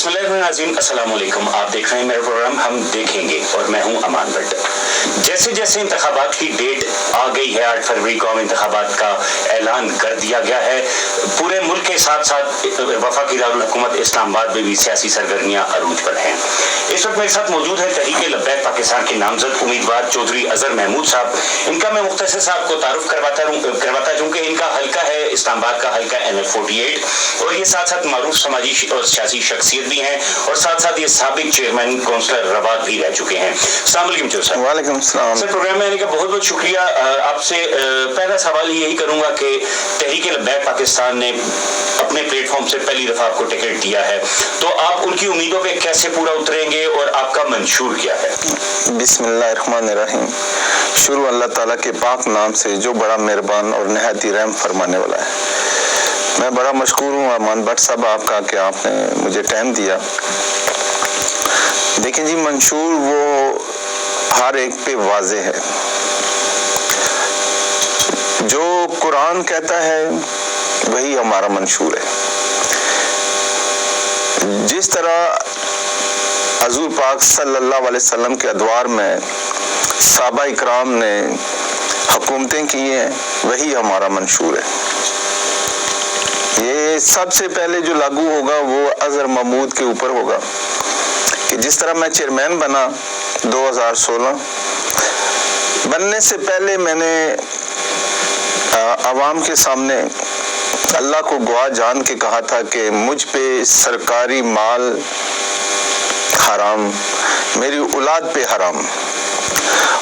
बिस्मिल्लाहिर्रहमानिर्रहीम, अस्सलाम वालेकुम। आप देख रहे हैं मेरा प्रोग्राम हम देखेंगे और मैं हूं अमान भट्ट। जैसे जैसे इंतखाबात की डेट आ गई है, 8 फरवरी को इंतखाबात का ऐलान कर दिया गया है। पूरे मुल्क के साथ साथ वफाकी दारुल हुकूमत इस्लामाबाद में भी सियासी सरगर्मियां अरूज पर हैं। इस वक्त मेरे साथ मौजूद है तहरीक लब्बैक पाकिस्तान के नामजद उम्मीदवार चौधरी अजहर महमूद साहब। इनका मैं मुख्तसर साहब को तारुफ करवाता चूंकि इनका हल्का है इस्लामाबाद का हल्का NF48 और ये साथ साथ मारूफ समाजी और सियासी शख्सियत भी हैं और साथ साथ ये साबिक चेयरमैन काउंसलर रवाद भी रह चुके हैं। अस्सलाम वालेकुम चौधरी साहब। वालेकुम सलाम सर, प्रोग्राम में आने का बहुत बहुत शुक्रिया। आपसे पहला सवाल यही करूंगा कि तहरीक लब्बैक पाकिस्तान ने अपने प्लेटफॉर्म से पहली दफा आपको टिकट दिया है, तो आप उनकी उम्मीदों पे कैसे पूरा उतरेंगे और आपका मंशूर क्या है? बिस्मिल्लाहिर्रहमानिर्रहीम। शुरू अल्लाह ताला के पाक नाम से जो बड़ा मेहरबान और नहायत ही रहम फरमाने वाला है। मैं बड़ा मशकूर हूँ अमान भट्ट साहब आपका कि आपने मुझे टाइम दिया। देखिए जी, मंशूर वो हर एक पे वाज़े है। जो कुरान कहता है वही हमारा मंशूर है। जिस तरह हज़ूर पाक सल्लल्लाहु अलैहि वसल्लम के अदवार में सहाबा इकराम ने हुकूमतें की हैं, वही हमारा मंशूर है। ये सबसे पहले जो लागू होगा वो अजहर महमूद के ऊपर होगा कि जिस तरह मैं चेयरमैन बना 2016, बनने से पहले मैंने आवाम के सामने अल्लाह को गवाह जान के कहा था कि मुझ पे सरकारी माल हराम, मेरी औलाद पे हराम,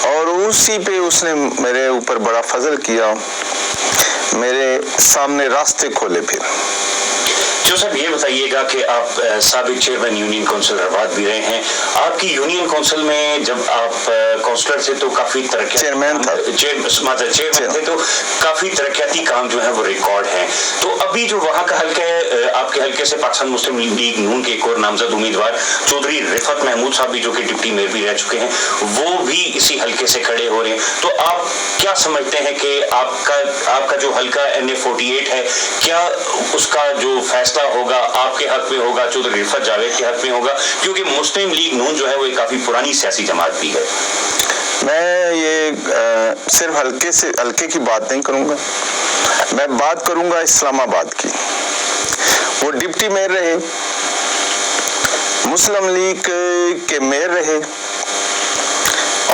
और उसी पे उसने मेरे ऊपर बड़ा फजल किया, मेरे सामने रास्ते खोले। फिर जो सर ये बताइएगा कि आप साबिक चेयरमैन यूनियन काउंसिल रवाद भी रहे हैं। आपकी यूनियन काउंसिल में जब आप काउंसलर थे तो काफी चेयरमैन थे तो काफी तरक्याती काम जो है वो रिकॉर्ड हैं। तो अभी जो वहाँ का हल्का है, आपके हल्के से पाकिस्तान मुस्लिम लीग नून के एक और नामजद उम्मीदवार चौधरी रिफत महमूद साहब भी, जो कि डिप्टी मेयर भी रह चुके हैं, वो भी इसी हल्के से खड़े हो रहे हैं। तो आप क्या समझते हैं कि आपका जो हल्का NF48 है, क्या उसका जो फैसला होगा आपके हक में होगा, चौधरी रिफत जावेद के हक में होगा? क्योंकि मुस्लिम लीग नून जो है वो एक काफी पुरानी सियासी जमात भी है। मैं ये सिर्फ हल्के की बात नहीं करूंगा, मैं बात करूंगा इस्लामाबाद की। वो डिप्टी मेयर रहे, मुस्लिम लीग के मेयर रहे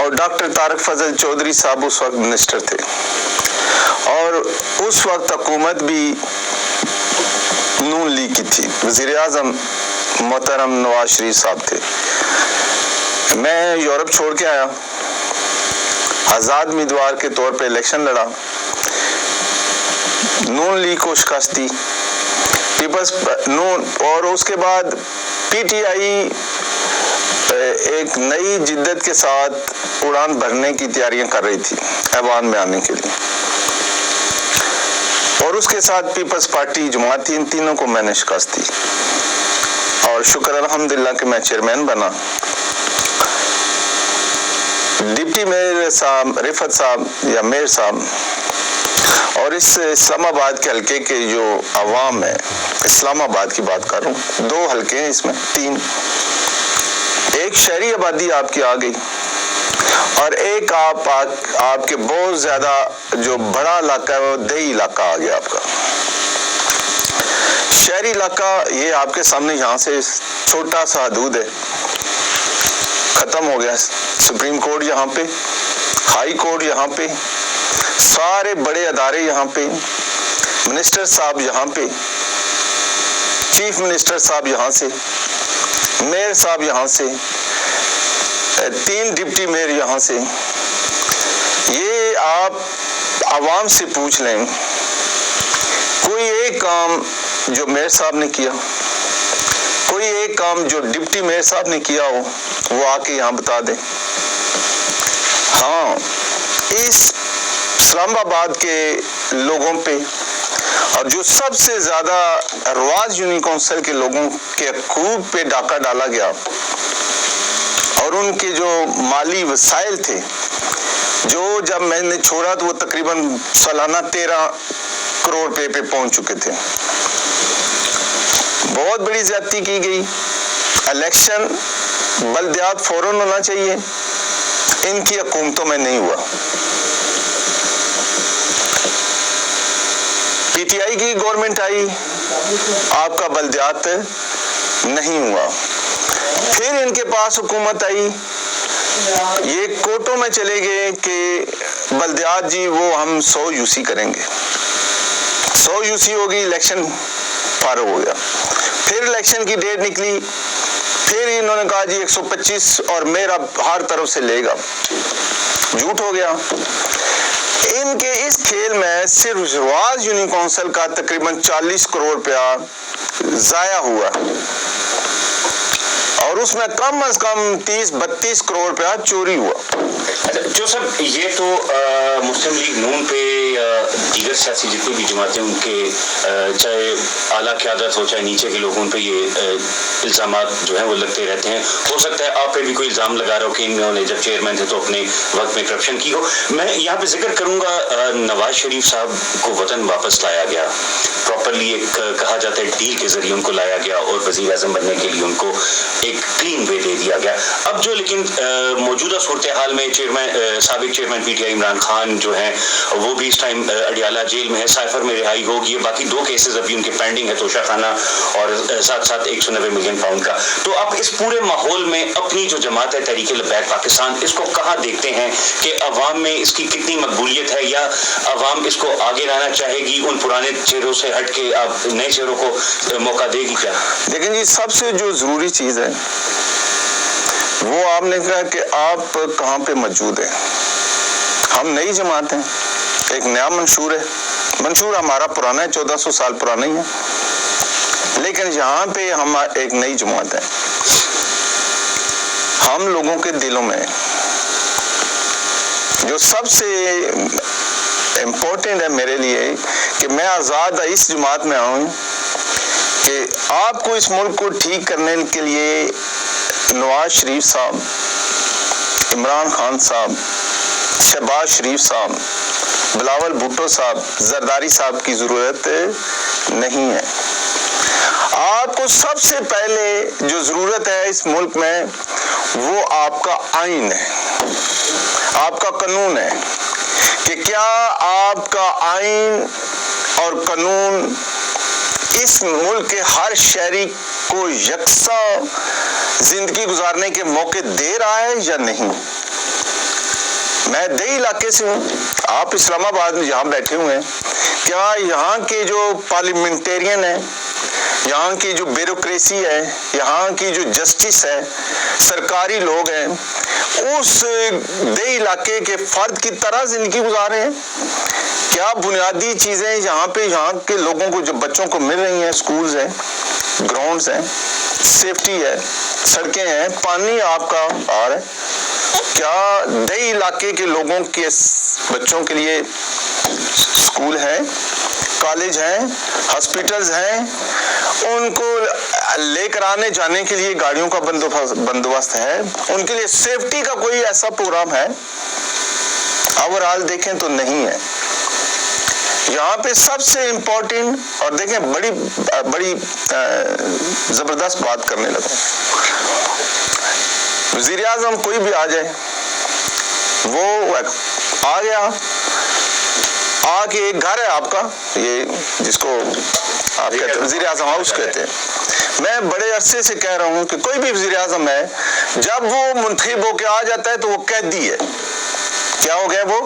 और डॉक्टर तारक फजल चौधरी साहब उस वक्त मिनिस्टर थे और उस वक्त हुकूमत भी नून लीग की थी। वज़ीर आज़म मोहतरम नवाज शरीफ साहब थे। मैं यूरोप छोड़ के आया, आज़ाद उम्मीदवार के तौर पे इलेक्शन लड़ा, नून लीग को शिकस्त दी, पीपल्स नून, और उसके बाद PTI एक नई जिद्दत के साथ उड़ान भरने की तैयारियां कर रही थी ऐवान में आने के लिए, और उसके साथ पीपल्स पार्टी जमात थी। इन तीनों को मैंने शिकस्त दी और शुक्र अल्हम्दुलिल्लाह कि मैं चेयरमैन बना। डिप्टी मेयर साहब रिफत साहब या मेयर साहब और इस इस्लामाबाद के हल्के के जो अवाम है, इस्लामाबाद की बात कर रहा हूँ, 2 हल्के हैं इसमें, 3। एक शहरी आबादी आपकी आ गई और एक आपके बहुत ज्यादा जो बड़ा इलाका है वो दही इलाका आ गया आपका। शहरी इलाका ये आपके सामने यहाँ से छोटा सा हदूद है, खत्म हो गया। सुप्रीम कोर्ट यहाँ पे, हाई कोर्ट यहाँ पे, सारे बड़े अदारे यहाँ पे, मिनिस्टर साहब यहाँ पे, चीफ मिनिस्टर साहब यहाँ से, मेयर साहब यहाँ से, 3 डिप्टी मेयर यहाँ से। ये आप आवाम से पूछ लें, कोई एक काम जो मेयर साहब ने किया, कोई एक काम जो डिप्टी मेयर साहब ने किया हो, वो आके यहाँ बता दें। हाँ, इस इस्लामाबाद के लोगों पे और जो सबसे ज्यादा रवाज यूनियन काउंसिल के लोगों के हकूक पे डाका डाला गया और उनके जो माली वसाइल थे, जो जब मैंने छोड़ा तो वो तकरीबन सालाना 13 करोड़ पे पहुंच चुके थे। बहुत बड़ी ज्यादती की गई इलेक्शन बल्दियात फौरन होना चाहिए, इनकी हुकूमतों में नहीं हुआ। पीटीआई की गवर्नमेंट आई, आपका बल्दियात नहीं हुआ। फिर इनके पास हुकूमत आई, ये कोर्टों में चले गए कि बल्दियात जी वो हम 100 यूसी करेंगे, 100 यूसी होगी, इलेक्शन फारग हो गया। फिर इलेक्शन की डेट निकली, फिर इन्होंने कहा जी 125 और मेरा हर तरफ से लेगा, झूठ हो गया। इनके इस खेल में सिर्फ शहबाज यूनियन काउंसिल का तकरीबन 40 करोड़ रुपया जाया हुआ और उसमें कम से कम 30-32 करोड़ रुपया चोरी हुआ। जो सब ये तो मुस्लिम लीग नून पे या दीगर सियासी जितनी भी जमातें उनके चाहे आला क़यादत हो चाहे नीचे के लोगों पे ये इल्ज़ामात जो हैं वो लगते रहते हैं। हो सकता है आप पे भी कोई इल्ज़ाम लगा रहा हो कि इन्होंने जब चेयरमैन थे तो अपने वक्त में करप्शन की हो। मैं यहाँ पे जिक्र करूँगा नवाज शरीफ साहब को वतन वापस लाया गया, प्रॉपरली एक कहा जाता है डील के जरिए उनको लाया गया और वज़ीर आज़म बनने के लिए उनको एक क्लीन वे दे दिया गया। अब जो लेकिन मौजूदा सूरत हाल में साबिक चेयरमैन पीटीआई इमरान खान जो हैं वो भी इस टाइम अडियाला जेल में है, साइफर में रिहाई होगी, बाकी 2 केसेस अभी उनके पेंडिंग है, तोशा खाना और साथ साथ 190 मिलियन पाउंड का। तो आप इस पूरे माहौल में अपनी जो जमात है तहरीक लब्बैक पाकिस्तान, इसको कहाँ देखते हैं कि अवाम में इसकी कितनी मकबूलियत है या अवाम इसको आगे लाना चाहेगी, उन पुराने चेहरों से हट के आप नए चेहरों को मौका देगी क्या? लेकिन जी सबसे जो जरूरी चीज है वो आपने कहा कि आप कहाँ पे मौजूद हैं। हम नई जमात हैं, एक नया मंशूर है, मंशूर हमारा पुराना है, 1400 साल पुराना ही है, लेकिन यहाँ पे हम एक नई जमात है। हम लोगों के दिलों में जो सबसे इम्पोर्टेंट है मेरे लिए कि मैं आज़ाद इस जमात में आऊँ कि आपको इस मुल्क को ठीक करने के लिए नवाज शरीफ साहब, इमरान खान साहब, शहबाज शरीफ साहब, बिलावल भुट्टो साहब, जरदारी साहब की जरूरत नहीं है। आपको सबसे पहले जो जरूरत है इस मुल्क में वो आपका आइन है, आपका कानून है कि क्या आपका आइन और कानून इस मुल्क के हर शहरी को यकसा जिंदगी गुजारने के मौके दे रहा है या नहीं। मैं दही इलाके से हूँ, आप इस्लामाबाद में यहाँ बैठे हुए हैं, क्या यहाँ के जो पार्लियामेंटेरियन है, यहाँ की जो ब्यूरोक्रेसी है, यहाँ की जो जस्टिस है, सरकारी लोग हैं, उस दही इलाके के फर्द की तरह जिंदगी गुजार रहे हैं? क्या बुनियादी चीजें यहाँ के लोगों को जो बच्चों को मिल रही हैं, स्कूल्स हैं, ग्राउंड्स हैं, सेफ्टी है, सड़कें हैं, पानी आपका आ रहा है? क्या दही इलाके के लोगों के बच्चों के लिए स्कूल है, कॉलेज हैं, हॉस्पिटल्स हैं, उनको लेकर आने जाने के लिए गाड़ियों का बंदोबस्त है, उनके लिए सेफ्टी का कोई ऐसा प्रोग्राम है? ओवरऑल देखें तो नहीं है। यहाँ पे सबसे इम्पोर्टेंट, और देखें बड़ी जबरदस्त बात करने लगा, वज़ीर आज़म कोई भी आ जाए, वो आ गया, आके एक घर है आपका, ये जिसको आप कहते हैं वज़ीर आज़म हाउस कहते हैं। मैं बड़े अरसे से कह रहा हूँ कि कोई भी वज़ीर आज़म है, जब वो मुंतखब होके आ जाता है तो वो कैदी है। क्या हो गया? वो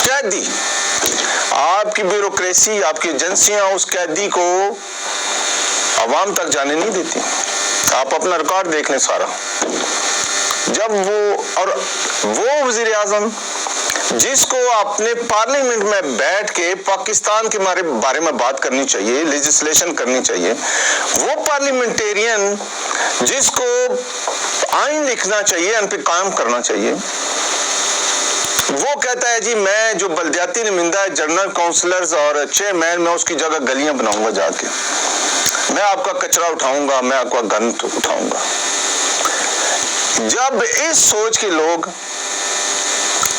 कैदी। आपकी ब्यूरोक्रेसी, आपकी एजेंसियां उस कैदी को अवाम तक जाने नहीं देती। आप अपना रिकॉर्ड देख लें सारा। जब वो वज़ीर आज़म जिसको अपने पार्लियामेंट में बैठ के पाकिस्तान के बारे में बात करनी चाहिए, लेजिस्लेशन करनी चाहिए, वो पार्लियामेंटेरियन जिसको आइन लिखना चाहिए, उन पे काम करना चाहिए, वो कहता है जी मैं जो बल्दियाती नुमाइंदा है, जनरल काउंसलर्स और चेयरमैन, मैं उसकी जगह गलियां बनाऊंगा, जाके मैं आपका कचरा उठाऊंगा, मैं आपका गंद उठाऊंगा। जब इस सोच के लोग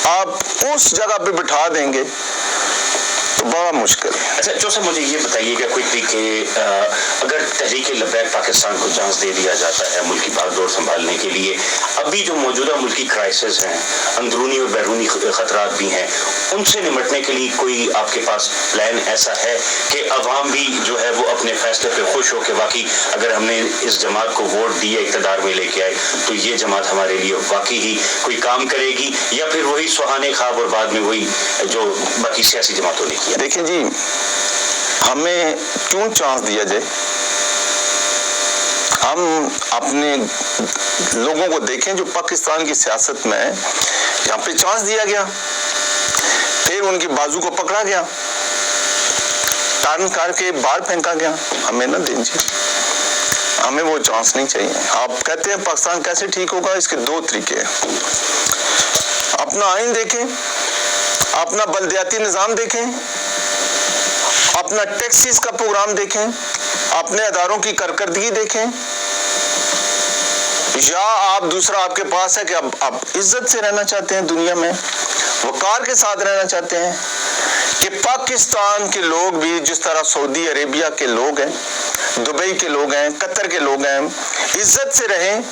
आप उस जगह पे बिठा देंगे तो बड़ा मुश्किल है। अच्छा जोसेफ, मुझे ये बताइएगा क्विकली कि अगर तहरीक लब्बैक पाकिस्तान को चांस दे दिया जाता है मुल्क की भागदौड़ संभालने के लिए, अभी जो मौजूदा मुल्की क्राइसिस हैं, अंदरूनी और बैरूनी खतरात भी हैं, उनसे निपटने के लिए कोई आपके पास प्लान ऐसा है कि अवाम भी जो है वो अपने फैसले पे खुश हो कि वाकई अगर हमने इस जमात को वोट दिए, इक़्तिदार में लेके आए, तो ये जमात हमारे लिए वाकई ही कोई काम करेगी, या फिर वही सुहाने ख्वाब और बाद में वही जो बाकी सियासी जमातों ने किया? देखिए जी, हमें क्यों चांस दिया जाए? हम अपने लोगों को देखें जो पाकिस्तान की सियासत में है, यहाँ पे चांस दिया गया, फिर उनकी बाजू को पकड़ा गया, टर्न करके बाहर फेंका गया। हमें ना दीजिए, हमें वो चांस नहीं चाहिए। आप कहते हैं पाकिस्तान कैसे ठीक होगा, इसके दो तरीके हैं। अपना आइन देखें, अपना बल्दियाती निज़ाम देखें, अपना टैक्सीज का प्रोग्राम देखें, अपने अदारों की कारकर्दगी देखें, या आप दूसरा आपके पास है कि आप इज्जत से रहना चाहते हैं, दुनिया में वकार के साथ रहना चाहते हैं कि पाकिस्तान के लोग भी जिस तरह सऊदी अरेबिया के लोग हैं, दुबई के लोग हैं, कतर के लोग हैं, इज्जत से रहें,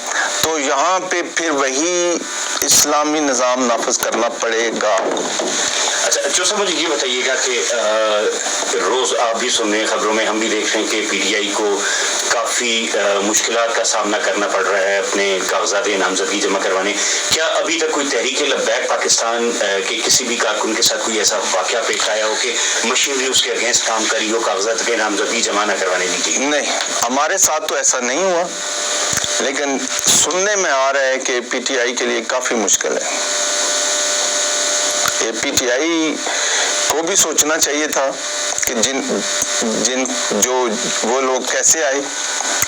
तो यहाँ पे फिर वही इस्लामी निज़ाम नाफिज करना पड़ेगा। अच्छा, जो सब मुझे ये बताइएगा कि रोज आप भी सुन रहे हैं, खबरों में हम भी देख रहे हैं कि पीटीआई को काफी मुश्किलात का सामना करना पड़ रहा है अपने कागजात नामजदगी जमा करवाने। क्या अभी तक कोई तहरीक लब्बैक पाकिस्तान के किसी भी कारकुन के साथ कोई ऐसा वाकया पेश आया हो कि मशीनरी उसके अगेंस्ट काम करी हो, कागजात के नामजदगी जमा न करवाने दी थी? नहीं, हमारे साथ तो ऐसा नहीं हुआ, लेकिन सुनने में आ रहा है कि पीटीआई के लिए काफी मुश्किल है। ये पीटीआई को भी सोचना चाहिए था कि जिन जो वो लोग कैसे आए,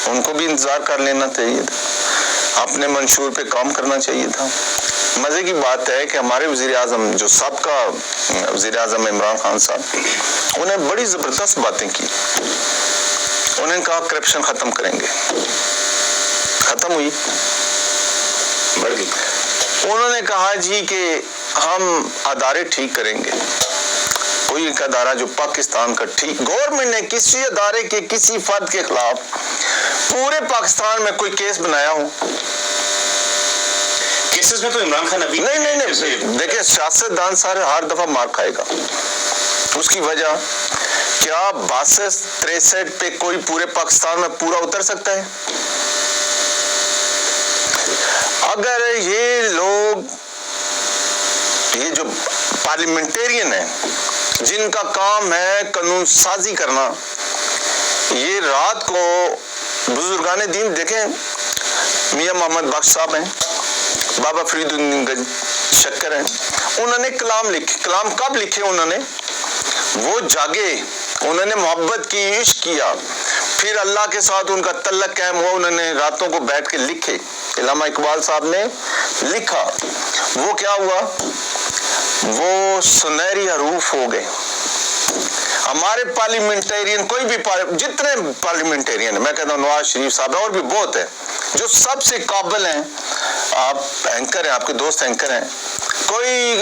उनको भी इंतजार कर लेना चाहिए था, अपने मंशूर पे काम करना चाहिए था। मजे की बात है कि हमारे वजीर आजम, जो सबका वजीर आजम इमरान खान साहब, उन्हें बड़ी जबरदस्त बातें की। उन्होंने कहा करप्शन खत्म करेंगे, खत्म हुई, बढ़ गई। उन्होंने कहा जी कि हम अदारे ठीक करेंगे, कोई एक अदारा जो पाकिस्तान का ठीक, गवर्नमेंट ने किसी अदारे के किसी फर्द के खिलाफ पूरे पाकिस्तान में कोई केस बनाया हो? केसेस में तो इमरान खान अभी नहीं, देखिए सियासतदान सारे हर दफा मार खाएगा। उसकी वजह क्या 62-63 पे कोई पूरे पाकिस्तान में पूरा उतर सकता है? अगर ये लोग, ये जो पार्लियामेंटेरियन है जिनका काम है कानून साजी करना, ये रात को बुजुर्गाने दीन देखें, मियां मोहम्मद बख्श साहब हैं, बाबा फरीदुद्दीन शक्कर हैं, उन्होंने कलाम लिखे। कलाम कब लिखे उन्होंने? वो जागे, उन्होंने मोहब्बत की, इश्क किया, फिर अल्लाह के साथ उनका तल्लक कायम हुआ, उन्होंने रातों को बैठ के लिखे। इल्लामा इकबाल साहब ने लिखा, वो क्या हुआ? वो सुनहरी हरूफ हो गए। हमारे पार्लियामेंटेरियन, कोई भी जितने पार्लियामेंटेरियन है, मैं कहता हूँ नवाज शरीफ साहब और भी बहुत है, जो सबसे काबिल हैं, आप एंकर हैं, आपके दोस्त एंकर हैं, कोई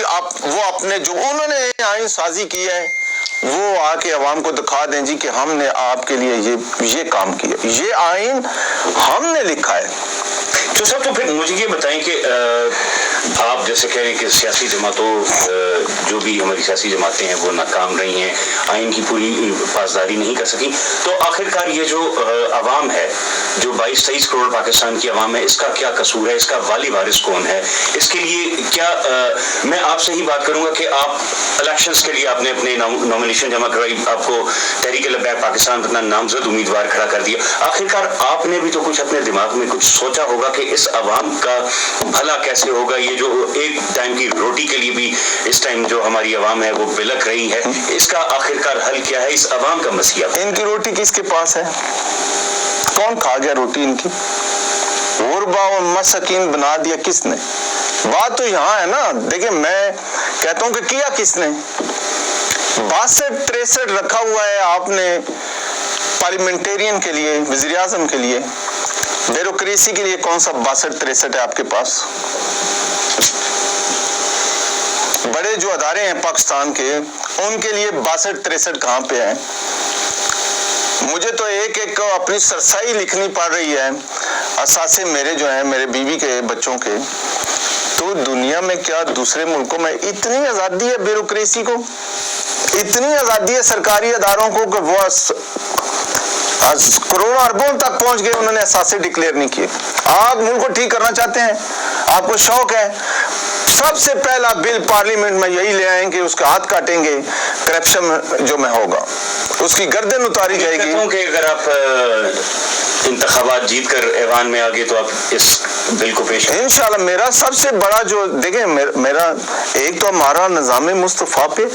वो अपने जो उन्होंने आइन साजी किया है, वो आके अवाम को दिखा दें जी कि हमने आपके लिए ये काम किया, ये आइन हमने लिखा है। तो सब, तो फिर मुझे ये बताएं कि आप जैसे कह रहे हैं कि सियासी जमातों, जो भी हमारी सियासी जमातें हैं वो नाकाम रही हैं, आइन की पूरी पासदारी नहीं कर सकी, तो आखिरकार ये जो अवाम है, जो 22-23 करोड़ पाकिस्तान की अवाम है, इसका क्या कसूर है? इसका वाली वारिस कौन है? इसके लिए क्या मैं आपसे ही बात करूंगा कि आप इलेक्शंस के लिए आपने अपने नॉमिनेशन जमा करवाई, आपको तहरीक लब्बैक पाकिस्तान अपना नामजद उम्मीदवार खड़ा कर दिया, आखिरकार आपने भी तो कुछ अपने दिमाग में कुछ सोचा होगा कि इस अवाम का भला कैसे होगा? ये जो एक टाइम की रोटी के लिए भी इस टाइम जो हमारी अवाम है वो बिलक रही है, इसका आखिरकार हल क्या है? इस अवाम का मसीहा, इनकी रोटी किसके पास है? कौन खा गया रोटी इनकी? गुरबा और मसकीन बना दिया किसने? बात तो यहाँ है ना। देखिए, मैं कहता हूँ कि किया किसने? 62-63 रखा हुआ है आपने पार्लियामेंटेरियन के लिए, वजीर आजम के लिए, ब्यूरोक्रेसी के लिए कौन सा 62-63 है आपके पास? बड़े जो अदारे हैं पाकिस्तान के, उनके लिए 62-63 कहाँ पे हैं? मुझे तो एक एक को अपनी सरसाई लिखनी पड़ रही है, असासे मेरे जो हैं, मेरे बीवी के बच्चों के। तो दुनिया में क्या दूसरे मुल्कों में इतनी आज़ादी है ब्यूरोक्रेसी को, इतनी आज़ादी है सरकारी अदारों को कि वो करोड़ों अरबों तक पहुंच गए, उन्होंने असासे डिक्लेयर नहीं किए। आप मुल्क को ठीक करना चाहते हैं, आपको शौक है, सबसे पहला बिल पार्लियामेंट में यही ले आएंगे, उसका हाथ काटेंगे, करप्शन जो में होगा उसकी गर्दन उतारी जाएगी। कि अगर आप इंतखाबात जीत कर ऐवान में आ गए तो आप इस बिल को पेश इंशाल्लाह। मेरा सबसे बड़ा जो देखें, मेरा एक तो हमारा निज़ाम मुस्तफ़ा पे,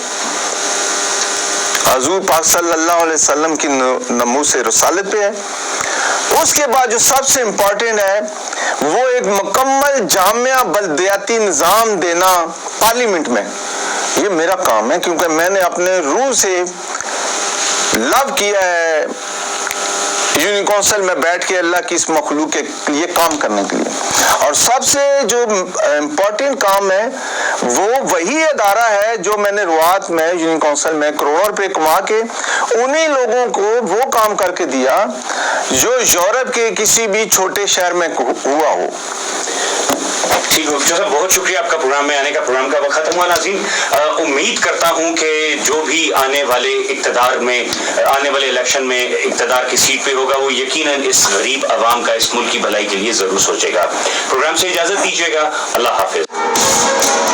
हज़ूर पाक सल्लल्लाहु अलैहि वसल्लम की नमूस रसालत पे है। उसके बाद जो सबसे इम्पोर्टेंट है वो एक मुकम्मल जामिया बल्दियाती निज़ाम देना पार्लियामेंट में। ये मेरा काम है, क्योंकि मैंने अपने रूह से लव किया है यूनियन काउंसिल में बैठ के अल्लाह की इस मखलूक के लिए काम करने के लिए। और सबसे जो इम्पोर्टेंट काम है वो वही अदारा है जो मैंने रुआत में यूनियन काउंसिल में करोड़ों रुपए कमा के उन्हीं लोगों को वो काम करके दिया जो यूरोप के किसी भी छोटे शहर में हुआ हो। ठीक है साहब, बहुत शुक्रिया आपका प्रोग्राम में आने का। प्रोग्राम का वक्त खत्म हुआ नाज़रीन। उम्मीद करता हूं कि जो भी आने वाले इक़्तिदार में, आने वाले इलेक्शन में इक़्तिदार की सीट पे होगा वो यकीनन इस गरीब आवाम का, इस मुल्क की भलाई के लिए जरूर सोचेगा। प्रोग्राम से इजाजत दीजिएगा। अल्लाह हाफिज।